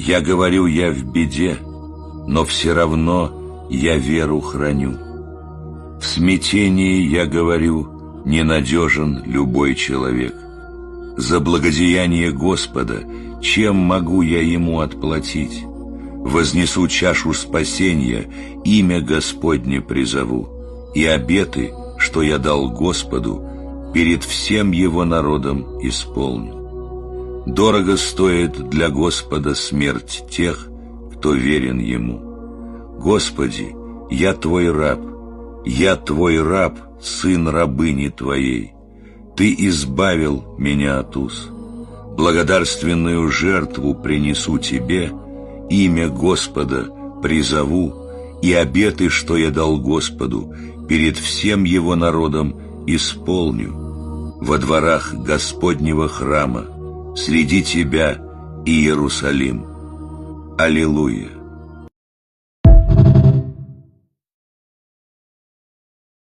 Я говорю, я в беде, но все равно я веру храню. В смятении я говорю, ненадежен любой человек. За благодеяние Господа чем могу я ему отплатить? Вознесу чашу спасения, имя Господне призову, и обеты, что я дал Господу, перед всем его народом исполню. Дорого стоит для Господа смерть тех, кто верен ему. Господи, я Твой раб, сын рабыни Твоей. Ты избавил меня от уз. Благодарственную жертву принесу Тебе, имя Господа призову, и обеты, что я дал Господу, перед всем его народом исполню. Во дворах Господнего храма, среди Тебя, Иерусалим. Аллилуйя!